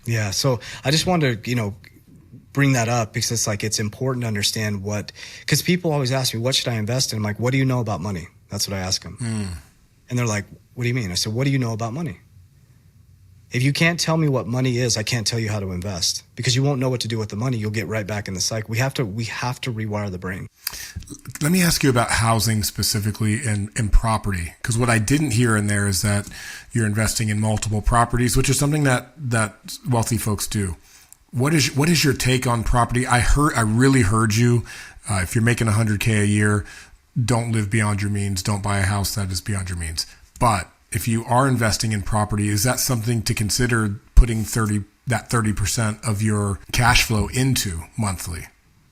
Yeah. So I just wanted to, bring that up because it's like, it's important to understand because people always ask me, what should I invest in? I'm like, what do you know about money? That's what I ask them. And they're like, what do you mean? I said, what do you know about money? If you can't tell me what money is, I can't tell you how to invest because you won't know what to do with the money. You'll get right back in the cycle. We have to rewire the brain. Let me ask you about housing specifically and property, because what I didn't hear in there is that you're investing in multiple properties, which is something that wealthy folks do. What is your take on property? I really heard you. If you're making $100K a year, don't live beyond your means. Don't buy a house that is beyond your means. But if you are investing in property, is that something to consider putting 30% of your cash flow into monthly?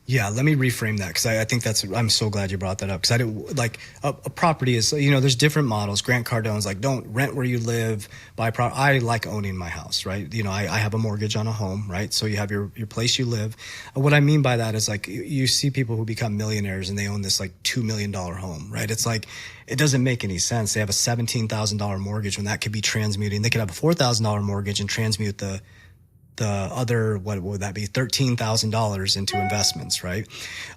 Yeah, let me reframe that because I think I'm so glad you brought that up because I didn't like a property is, there's different models. Grant Cardone's like, don't rent where you live, buy property. I like owning my house, right? I have a mortgage on a home, right? So you have your place you live. What I mean by that is like you see people who become millionaires and they own this like $2 million home, right? It's like, it doesn't make any sense. They have a $17,000 mortgage when that could be transmuting. They could have a $4,000 mortgage and transmute the other, what would that be, $13,000 into investments, right?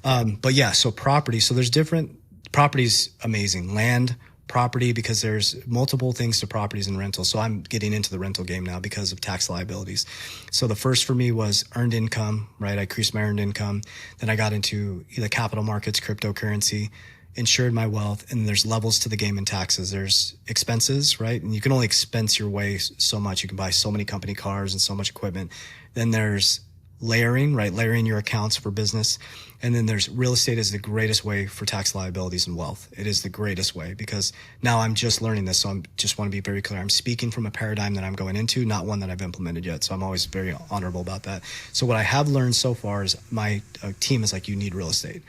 But yeah, so property. So there's different properties, amazing. Land, property, because there's multiple things to properties and rentals. So I'm getting into the rental game now because of tax liabilities. So the first for me was earned income, right? I increased my earned income. Then I got into the capital markets, cryptocurrency, insured my wealth, and there's levels to the game in taxes. There's expenses, right? And you can only expense your way so much. You can buy so many company cars and so much equipment. Then there's layering, right? Layering your accounts for business. And then there's real estate is the greatest way for tax liabilities and wealth. It is the greatest way because now I'm just learning this. So I just want to be very clear. I'm speaking from a paradigm that I'm going into, not one that I've implemented yet. So I'm always very honorable about that. So what I have learned so far is my team is like, you need real estate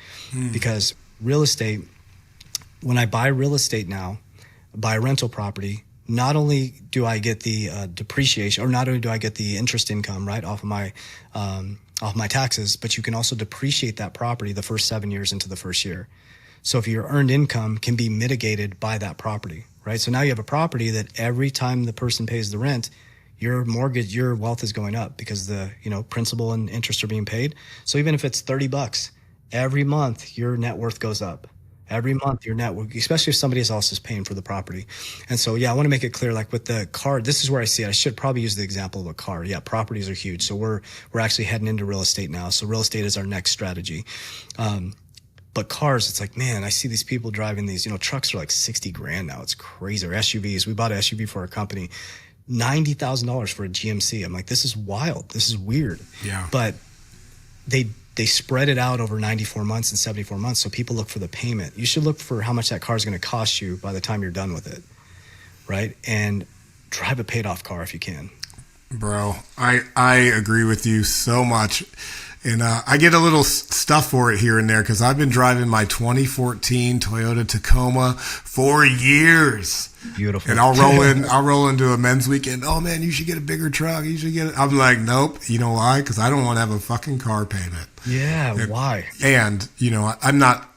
because real estate, when I buy real estate now, buy a rental property, not only do I get the depreciation, or not only do I get the interest income, right, off my taxes, but you can also depreciate that property the first 7 years into the first year. So if your earned income can be mitigated by that property, right? So now you have a property that every time the person pays the rent, your mortgage, your wealth is going up because the principal and interest are being paid. So even if it's $30, every month your net worth goes up. Every month your net worth, especially if somebody else is paying for the property. And so, yeah, I want to make it clear, like with the car, this is where I see it. I should probably use the example of a car. Yeah, properties are huge. So we're actually heading into real estate now. So real estate is our next strategy. But cars, it's like, man, I see these people driving these, trucks are like 60 grand now. It's crazy. Or SUVs. We bought an SUV for our company, $90,000 for a GMC. I'm like, this is wild. This is weird. Yeah. But they spread it out over 94 months and 74 months. So people look for the payment. You should look for how much that car is going to cost you by the time you're done with it. Right. And drive a paid off car if you can. Bro, I agree with you so much. And I get a little stuff for it here and there because I've been driving my 2014 Toyota Tacoma for years. Beautiful. And I'll roll into a men's weekend. Oh man, you should get a bigger truck. You should get it. I'm like, nope. You know why? Because I don't want to have a fucking car payment. Yeah. Why? And I'm not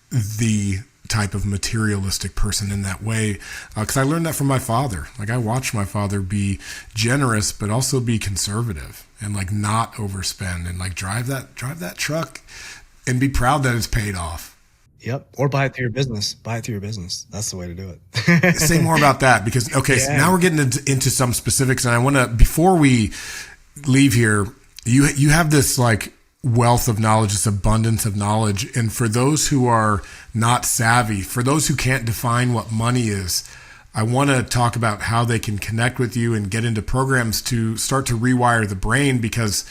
the type of materialistic person in that way because I learned that from my father. Like I watched my father be generous, but also be conservative and like not overspend and like drive that truck and be proud that it's paid off. Yep. Or buy it through your business. Buy it through your business. That's the way to do it. Say more about that because, okay, so now we're getting into some specifics and I want to, before we leave here, you have this like wealth of knowledge, this abundance of knowledge. And for those who are not savvy, for those who can't define what money is, I want to talk about how they can connect with you and get into programs to start to rewire the brain because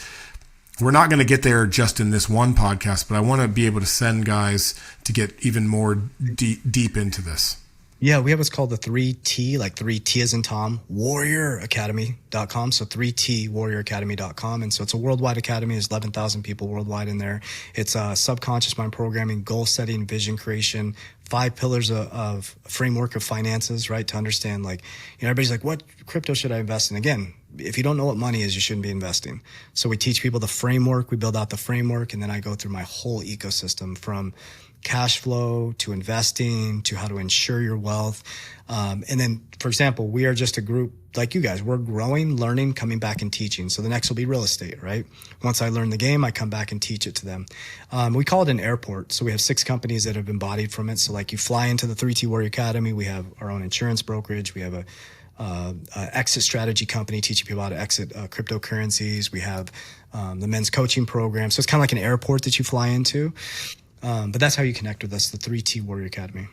we're not going to get there just in this one podcast, but I want to be able to send guys to get even more deep into this. Yeah, we have what's called the 3T, like 3T as in Tom, warrioracademy.com. So 3T, warrioracademy.com. And so it's a worldwide academy. There's 11,000 people worldwide in there. It's subconscious mind programming, goal setting, vision creation, 5 pillars of framework of finances, right? To understand, like, everybody's like, what crypto should I invest in? Again, if you don't know what money is, you shouldn't be investing. So we teach people the framework, we build out the framework, and then I go through my whole ecosystem from cash flow to investing to how to ensure your wealth. And then, for example, we are just a group like you guys. We're growing, learning, coming back and teaching. So the next will be real estate, right? Once I learn the game, I come back and teach it to them. We call it an airport. So we have 6 companies that have embodied from it. So like you fly into the 3T Warrior Academy, we have our own insurance brokerage. We have a exit strategy company teaching people how to exit cryptocurrencies. We have the men's coaching program. So it's kind of like an airport that you fly into. But that's how you connect with us, the 3T Warrior Academy.